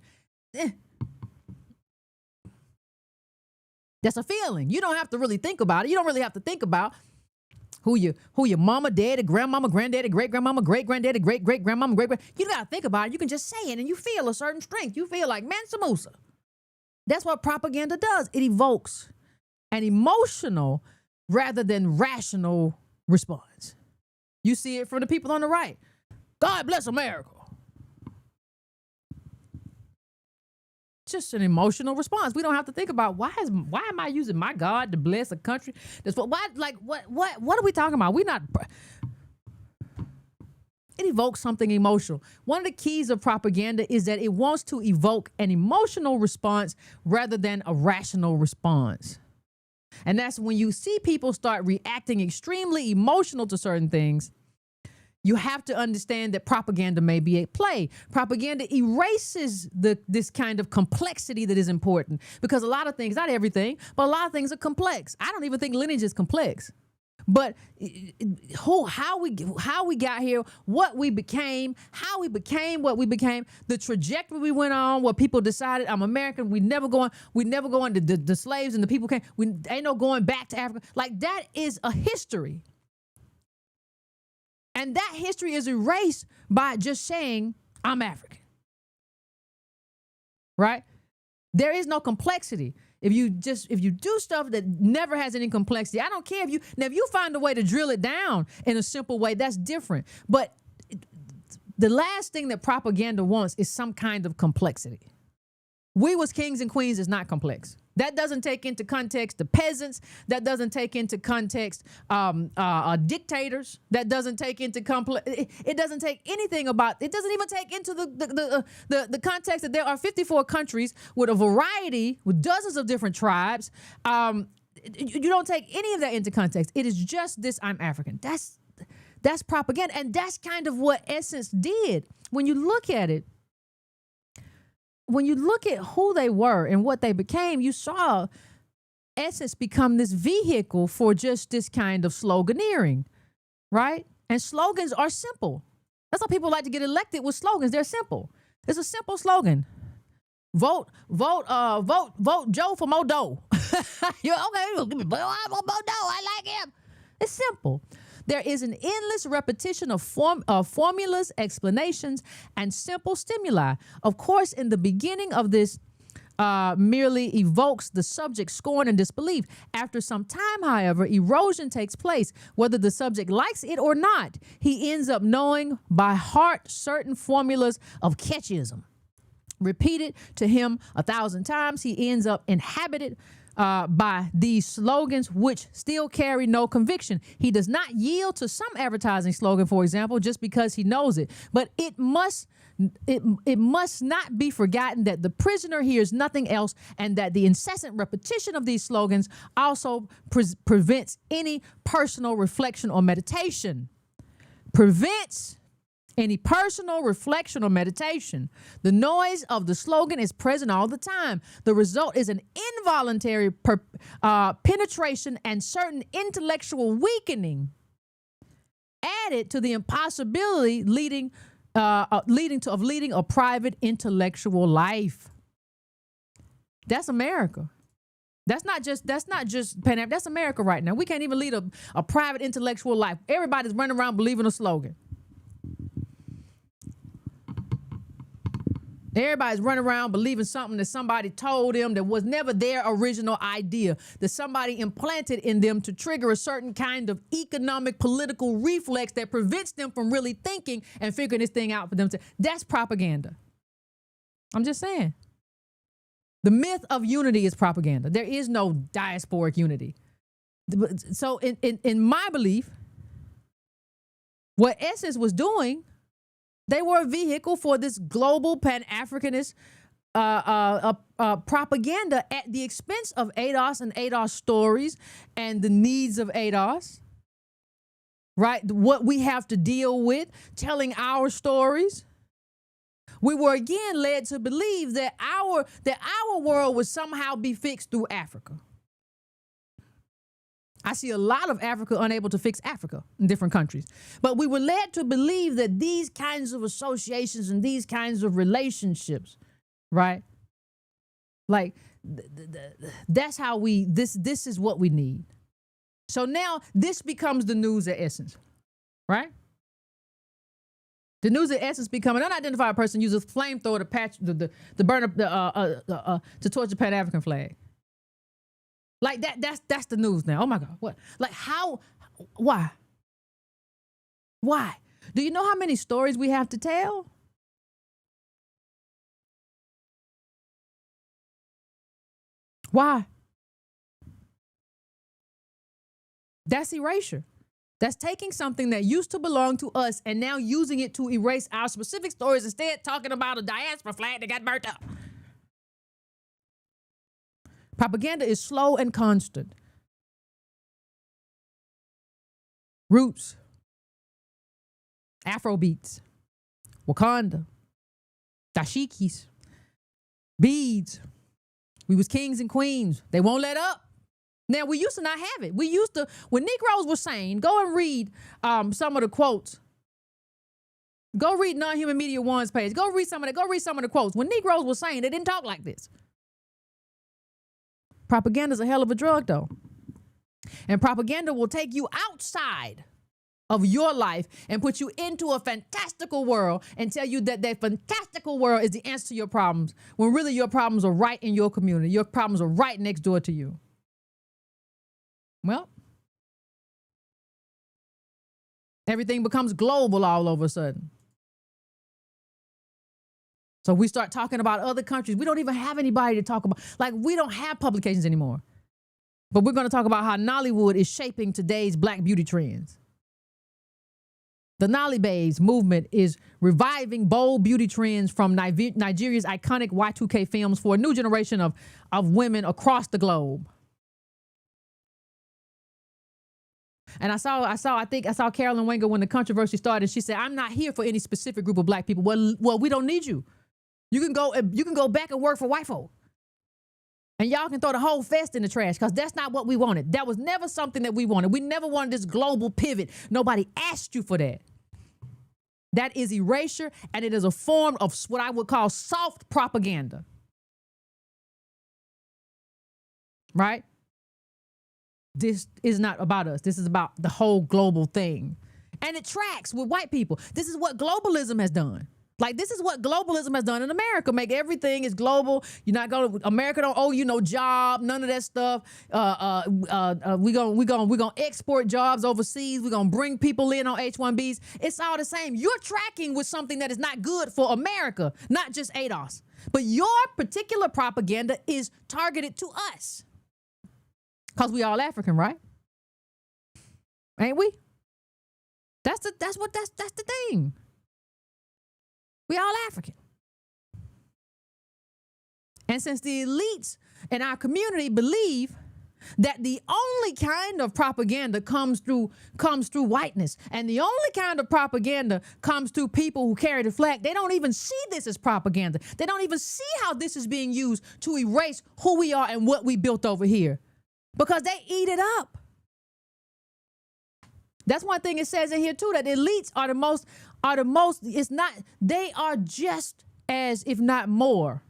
That's a feeling. You don't have to really think about it. You don't really have to think about who your mama, daddy, grandmama, granddaddy, great-grandmama, great-granddaddy, great-great-grandmama, great-grand. You don't got to think about it. You can just say it and you feel a certain strength. You feel like Mansa Musa. That's what propaganda does. It evokes an emotional rather than rational response. You see it from the people on the right. God bless America. Just an emotional response. We don't have to think about why am I using my God to bless a country? That's what are we talking about? It evokes something emotional. One of the keys of propaganda is that it wants to evoke an emotional response rather than a rational response. And that's when you see people start reacting extremely emotional to certain things, you have to understand that propaganda may be at play. Propaganda erases this kind of complexity that is important, because a lot of things, not everything, but a lot of things are complex. I don't even think lineage is complex. But how we got here, what we became, how we became what we became, the trajectory we went on, where people decided I'm American. We never going to the slaves and the people came. We ain't no going back to Africa. Like, that is a history. And that history is erased by just saying I'm African. Right? There is no complexity. If you do stuff that never has any complexity, I don't care if you find a way to drill it down in a simple way, that's different. But the last thing that propaganda wants is some kind of complexity. We was kings and queens is not complex. That doesn't take into context the peasants. That doesn't take into context dictators. That doesn't take into it doesn't take anything about. It doesn't even take into the context that there are 54 countries with a variety, with dozens of different tribes. You don't take any of that into context. It is just this: I'm African. That's propaganda, and that's kind of what Essence did. When you look at it. When you look at who they were and what they became, you saw Essence become this vehicle for just this kind of sloganeering, right? And slogans are simple. That's why people like to get elected with slogans. They're simple. It's a simple slogan. Vote Joe for more dough. You're okay, give me more dough. I like him. It's simple. There is an endless repetition of formulas, explanations, and simple stimuli. Of course, in the beginning of this, merely evokes the subject's scorn and disbelief. After some time, however, erosion takes place. Whether the subject likes it or not, he ends up knowing by heart certain formulas of catchism. Repeated to him 1,000 times, he ends up inhabited by these slogans, which still carry no conviction. He does not yield to some advertising slogan, for example, just because he knows it. But it must it must not be forgotten that the prisoner hears nothing else, and that the incessant repetition of these slogans also prevents any personal reflection or meditation. Prevents any personal reflection or meditation. The noise of the slogan is present all the time. The result is an involuntary penetration and certain intellectual weakening, added to the impossibility leading a private intellectual life. That's America. That's not just Pan Am. That's America right now. We can't even lead a private intellectual life. Everybody's running around believing a slogan. Everybody's running around believing something that somebody told them that was never their original idea, that somebody implanted in them to trigger a certain kind of economic, political reflex that prevents them from really thinking and figuring this thing out for themselves. That's propaganda. I'm just saying. The myth of unity is propaganda. There is no diasporic unity. So in my belief, what Essence was doing, they were a vehicle for this global Pan-Africanist propaganda at the expense of ADOS and ADOS stories and the needs of ADOS, right? What we have to deal with, telling our stories. We were again led to believe that our world would somehow be fixed through Africa. I see a lot of Africa unable to fix Africa in different countries. But we were led to believe that these kinds of associations and these kinds of relationships, right? Like, that's how this is what we need. So now this becomes the news at Essence, right? The news at Essence becoming an unidentified person uses flamethrower to burn up to torch the Pan-African flag. Like that's the news now. Oh my God. What? Like how? Why? Why? Do you know how many stories we have to tell? Why? That's erasure. That's taking something that used to belong to us and now using it to erase our specific stories, instead talking about a diaspora flag that got burnt up. Propaganda is slow and constant. Roots, Afrobeats, Wakanda, dashikis, beads. We was kings and queens. They won't let up. Now, we used to not have it. We used to, when Negroes were saying, go and read some of the quotes. Go read Non-Human Media One's page. Go read some of the quotes. When Negroes were saying, they didn't talk like this. Propaganda is a hell of a drug, though. And propaganda will take you outside of your life and put you into a fantastical world and tell you that that fantastical world is the answer to your problems, when really your problems are right in your community. Your problems are right next door to you. Well, everything becomes global all of a sudden. So we start talking about other countries. We don't even have anybody to talk about. Like, we don't have publications anymore. But we're going to talk about how Nollywood is shaping today's black beauty trends. The Nolly Babes movement is reviving bold beauty trends from Nigeria's iconic Y2K films for a new generation of women across the globe. And I saw Carolyn Wenger when the controversy started. She said, "I'm not here for any specific group of black people." Well, we don't need you. You can go back and work for white folk. And y'all can throw the whole fest in the trash, because that's not what we wanted. That was never something that we wanted. We never wanted this global pivot. Nobody asked you for that. That is erasure, and it is a form of what I would call soft propaganda. Right? This is not about us. This is about the whole global thing. And it tracks with white people. This is what globalism has done. Like, this is what globalism has done in America. Make everything is global. You're not going to, America don't owe you no job, none of that stuff. We're gonna export jobs overseas. We're going to bring people in on H-1Bs. It's all the same. You're tracking with something that is not good for America, not just ADOS. But your particular propaganda is targeted to us. Because we all African, right? Ain't we? That's the thing. We all African. And since the elites in our community believe that the only kind of propaganda comes through whiteness, and the only kind of propaganda comes through people who carry the flag, they don't even see this as propaganda. They don't even see how this is being used to erase who we are and what we built over here, because they eat it up. That's one thing it says in here too, that the elites are the most, it's not, they are just as, if not more,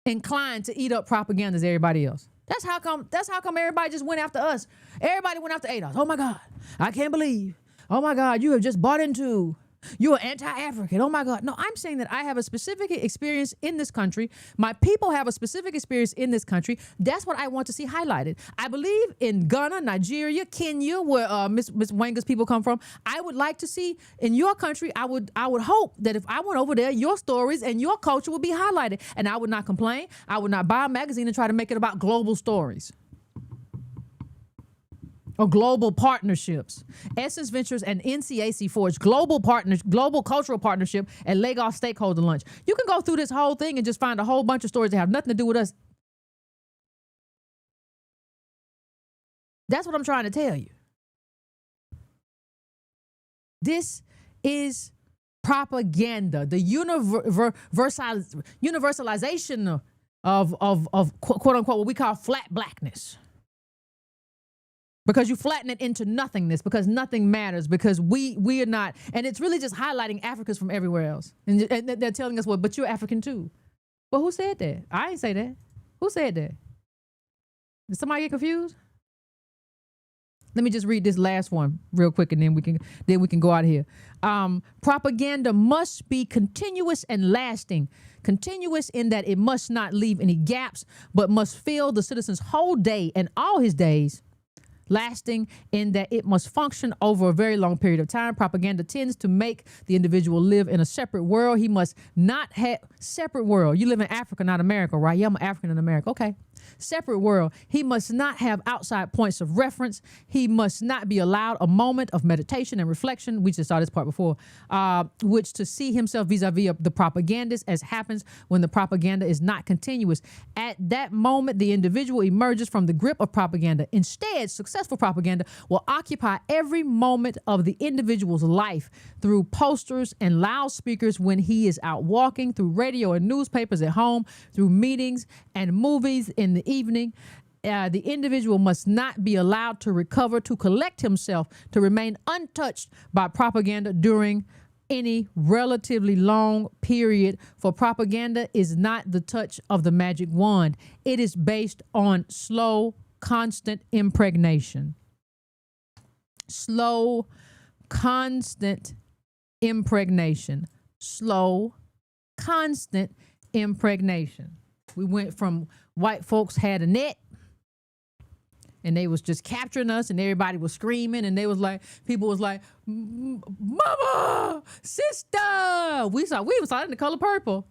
inclined to eat up propaganda as everybody else. That's how come everybody just went after us. Everybody went after ADOS. Oh my God, I can't believe. Oh my God, you have just bought into. You're anti-African. Oh my God. No, I'm saying that I have a specific experience in this country. My people have a specific experience in this country. That's what I want to see highlighted. I believe in Ghana, Nigeria, Kenya, where Ms. Wanga's people come from. I would like to see in your country, I would hope that if I went over there, your stories and your culture would be highlighted. And I would not complain. I would not buy a magazine and try to make it about global stories or global partnerships. Essence Ventures and NCAC forged global cultural partnership at Lagos Stakeholder Lunch. You can go through this whole thing and just find a whole bunch of stories that have nothing to do with us. That's what I'm trying to tell you. This is propaganda. The universalization of quote unquote what we call flat blackness. Because you flatten it into nothingness, because nothing matters, because we are not, and it's really just highlighting Africans from everywhere else. And they're telling us, well, but you're African too. Well, who said that? I ain't say that. Who said that? Did somebody get confused? Let me just read this last one real quick, and then we can go out of here. Propaganda must be continuous and lasting. Continuous in that it must not leave any gaps, but must fill the citizen's whole day and all his days. Lasting in that it must function over a very long period of time. Propaganda tends to make the individual live in a separate world. He must not have separate world. You live in Africa, not America, right? Yeah, I'm African in America. Okay. Separate world. He must not have outside points of reference. He must not be allowed a moment of meditation and reflection. We just saw this part before, which to see himself vis-a-vis the propagandist, as happens when the propaganda is not continuous. At that moment, the individual emerges from the grip of propaganda. Instead, successful propaganda will occupy every moment of the individual's life through posters and loudspeakers when he is out walking, through radio and newspapers at home, through meetings and movies in the evening. The individual must not be allowed to recover, to collect himself, to remain untouched by propaganda during any relatively long period, for propaganda is not the touch of the magic wand. It is based on slow, constant impregnation. Slow, constant impregnation. Slow, constant impregnation. We went from white folks had a net and they was just capturing us, and everybody was screaming, and they was like, people was like, mama, sister. We saw it in The Color Purple.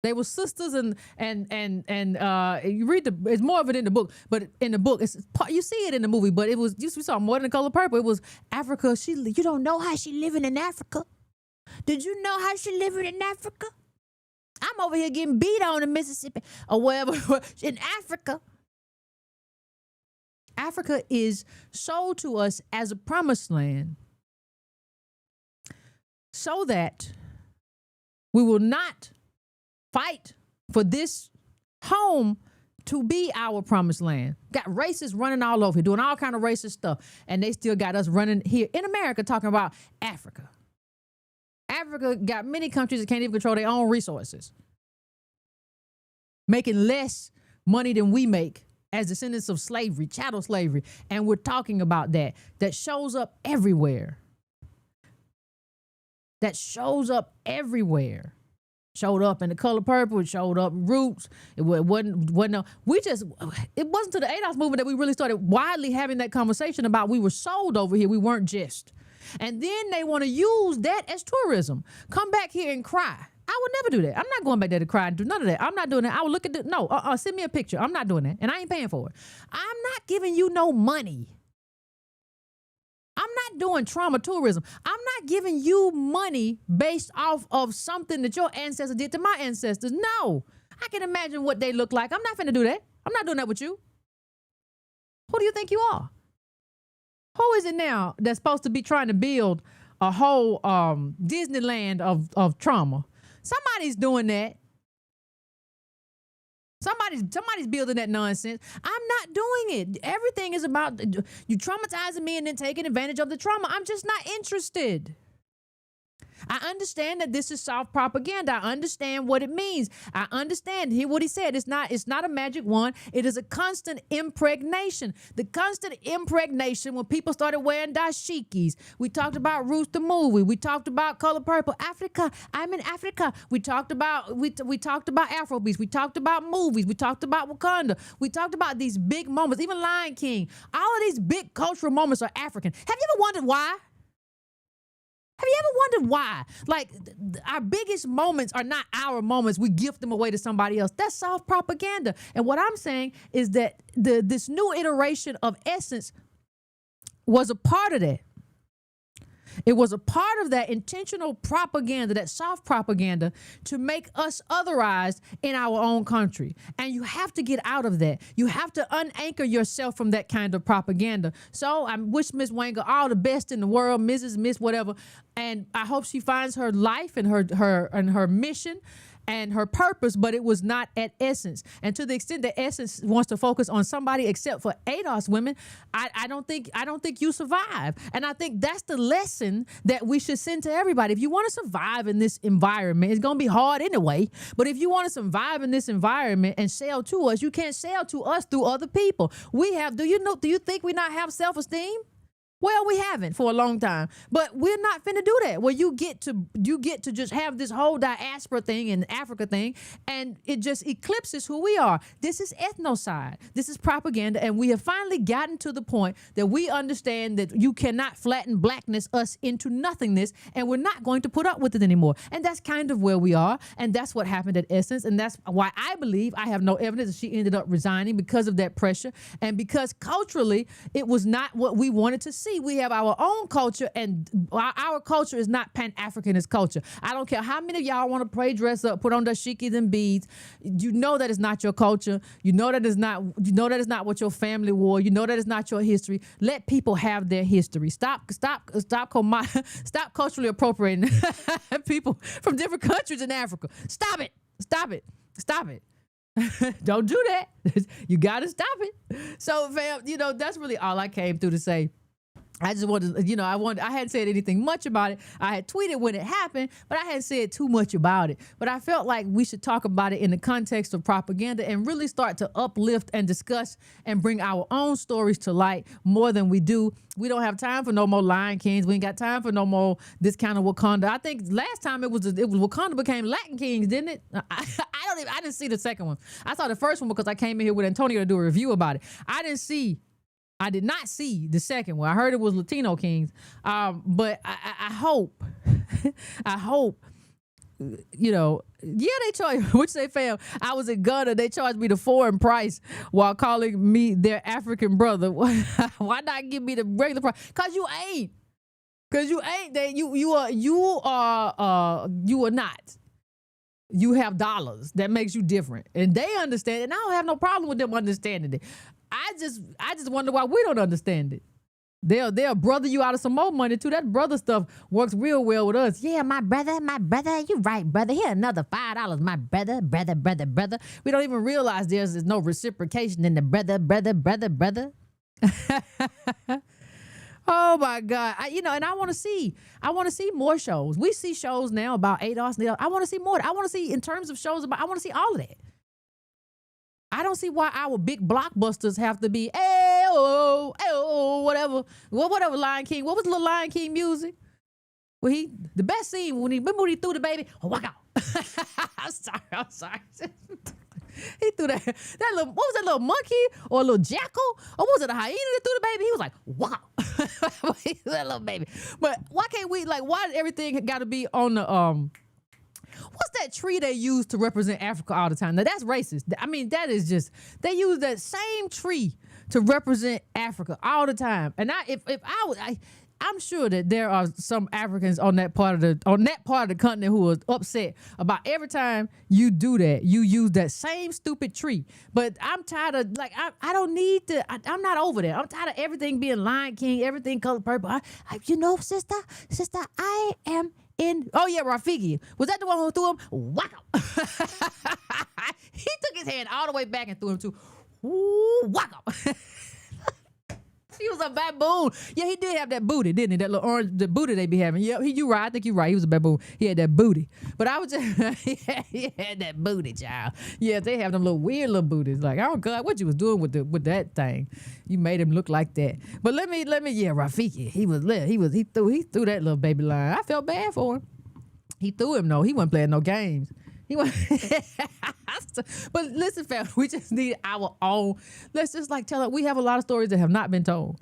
They were sisters, and you read it's more of it in the book, but in the book you see it in the movie, but we saw more than The Color Purple. It was Africa. You don't know how she living in Africa. Did you know how she living in Africa? I'm over here getting beat on in Mississippi or wherever in Africa. Africa is sold to us as a promised land so that we will not fight for this home to be our promised land. Got racists running all over here, doing all kind of racist stuff, and they still got us running here in America talking about Africa. Africa got many countries that can't even control their own resources, making less money than we make as descendants of slavery, chattel slavery. And we're talking about that. That shows up everywhere. That shows up everywhere. Showed up in The Color Purple. It showed up Roots. It wasn't until the ADOS movement that we really started widely having that conversation about we were sold over here. We weren't just. And then they want to use that as tourism. Come back here and cry. I would never do that. I'm not going back there to cry and do none of that. I'm not doing that. I would look at send me a picture. I'm not doing that. And I ain't paying for it. I'm not giving you no money. I'm not doing trauma tourism. I'm not giving you money based off of something that your ancestors did to my ancestors. No. I can imagine what they look like. I'm not finna do that. I'm not doing that with you. Who do you think you are? Who is it now that's supposed to be trying to build a whole Disneyland of trauma? Somebody's doing that. Somebody's building that nonsense. I'm not doing it. Everything is about you traumatizing me and then taking advantage of the trauma. I'm just not interested. I understand that this is soft propaganda. I understand what it means. I understand. Hear what he said. It's not a magic wand. It is a constant impregnation. The constant impregnation when people started wearing dashikis. We talked about Roots the movie. We talked about Color Purple. Africa. I'm in Africa. We talked about Afrobeats. We talked about movies. We talked about Wakanda. We talked about these big moments. Even Lion King. All of these big cultural moments are African. Have you ever wondered why? Have you ever wondered why? Like, our biggest moments are not our moments. We gift them away to somebody else. That's soft propaganda. And what I'm saying is that this new iteration of Essence was a part of that. It was a part of that intentional propaganda, that soft propaganda, to make us otherized in our own country. And you have to get out of that. You have to unanchor yourself from that kind of propaganda. So I wish Miss Wenger all the best in the world, Miss whatever. And I hope she finds her life and her mission and her purpose, but it was not at Essence. And to the extent that Essence wants to focus on somebody except for ADOS women, I don't think you survive. And I think that's the lesson that we should send to everybody. If you want to survive in this environment, it's gonna be hard anyway. But if you want to survive in this environment and sell to us, you can't sell to us through other people. We have. Do you think we not have self-esteem? Well, we haven't for a long time, but we're not finna do that. Where you get to just have this whole diaspora thing and Africa thing, and it just eclipses who we are. This is ethnocide. This is propaganda, and we have finally gotten to the point that we understand that you cannot flatten blackness us into nothingness, and we're not going to put up with it anymore. And that's kind of where we are, and that's what happened at Essence, and that's why I believe I have no evidence that she ended up resigning because of that pressure, and because culturally it was not what we wanted to see. We have our own culture, and our culture is not Pan-Africanist culture. I don't care how many of y'all want to pray, dress up, put on dashikis and beads. You know that is not your culture. You know that is not what your family wore. You know that is not your history. Let people have their history. Stop culturally appropriating people from different countries in Africa. Stop it. Don't do that. You got to stop it. So, fam, that's really all I came through to say. I just wanted, I hadn't said anything much about it. I had tweeted when it happened, but I hadn't said too much about it. But I felt like we should talk about it in the context of propaganda and really start to uplift and discuss and bring our own stories to light more than we do. We don't have time for no more Lion Kings. We ain't got time for no more this kind of Wakanda. I think last time it was Wakanda became Latin Kings, didn't it? I didn't see the second one. I saw the first one because I came in here with Antonio to do a review about it. I did not see the second one. I heard it was Latino Kings. But I hope, they charged, which they failed. I was in Ghana. They charged me the foreign price while calling me their African brother. Why not give me the regular price? Cause you ain't. You are not. You have dollars. That makes you different. And they understand it. And I don't have no problem with them understanding it. I just wonder why we don't understand it. They'll brother you out of some more money too. That brother stuff works real well with us. Yeah, my brother, you right, brother. Here another $5, my brother. We don't even realize there's no reciprocation in the brother. Oh my God. And I want to see more shows. We see shows now about ADOS. I want to see more. I want to see in terms of shows I want to see all of that. I don't see why our big blockbusters have to be, whatever Lion King. What was the little Lion King music? Well, the best scene remember when he threw the baby? Oh, walk out. I'm sorry. He threw that little, what was that little monkey or a little jackal? Or was it a hyena that threw the baby? He was like, wow. That little baby. But why can't we, why everything got to be on the, what's that tree they use to represent Africa all the time? Now, that's racist. I mean, that is just, they use that same tree to represent Africa all the time. And I'm sure that there are some Africans on that part of the continent who are upset about every time you do that, you use that same stupid tree. But I'm tired of I don't need to. I'm not over there. I'm tired of everything being Lion King, everything color purple. Sister, I am in. Oh yeah, Rafiki. Was that the one who threw him? Whack up. He took his hand all the way back and threw him too. Ooh, whack up. He was a baboon. Yeah, he did have that booty, didn't he? That little orange, the booty they be having. Yeah, you right. I think you're right. He was a baboon. He had that booty. But I was just, he had that booty, child. Yeah, they have them little weird little booties. Like, oh God, what you was doing with that thing? You made him look like that. But let me, yeah, Rafiki. He threw that little baby lion. I felt bad for him. He threw him though. He wasn't playing no games. He went. But listen, fam, we just need our own. Let's just tell it. We have a lot of stories that have not been told.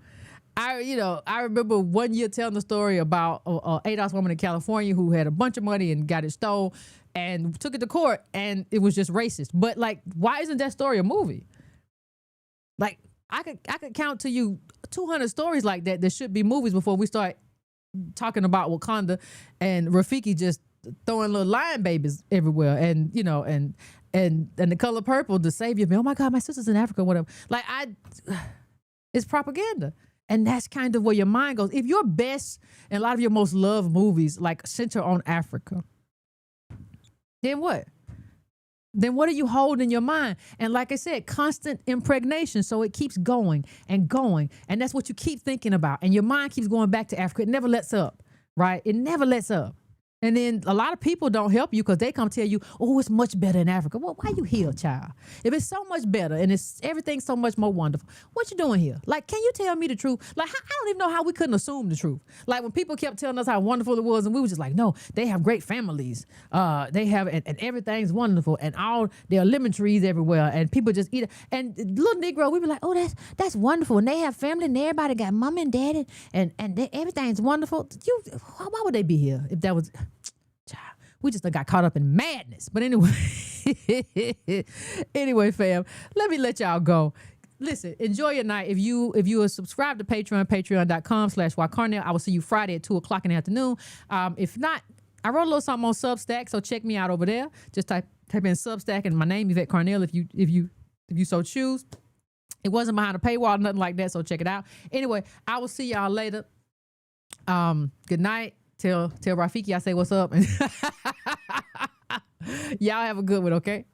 I remember one year telling the story about a 8-ounce woman in California who had a bunch of money and got it stolen and took it to court, and it was just racist. But why isn't that story a movie? I could count to you 200 stories like that should be movies before we start talking about Wakanda and Rafiki just throwing little lion babies everywhere, and the color purple, the savior of me. Oh my God, my sister's in Africa, whatever. It's propaganda, and that's kind of where your mind goes. If your best and a lot of your most loved movies center on Africa, then what? Then what do you hold in your mind? And like I said, constant impregnation, so it keeps going and going, and that's what you keep thinking about, and your mind keeps going back to Africa. It never lets up, right? It never lets up. And then a lot of people don't help you because they come tell you, oh, it's much better in Africa. Well, why you here, child? If it's so much better and it's everything's so much more wonderful, what you doing here? Can you tell me the truth? I don't even know how we couldn't assume the truth. When people kept telling us how wonderful it was, and we were just no, they have great families. They have, and everything's wonderful, and there are lemon trees everywhere, and people just eat it. And little Negro, we be like, oh, that's wonderful. And they have family, and everybody got mom and daddy, and everything's wonderful. Why would they be here if that was... We just got caught up in madness. But anyway, fam, let me let y'all go. Listen, enjoy your night. If you are subscribed to Patreon, patreon.com/WyCarnell, I will see you Friday at 2:00 in the afternoon. If not, I wrote a little something on Substack, so check me out over there. Just type in Substack and my name, Yvette Carnell, if you so choose. It wasn't behind a paywall, nothing like that, so check it out. Anyway, I will see y'all later. Good night. Tell Rafiki I say what's up. Y'all have a good one, okay?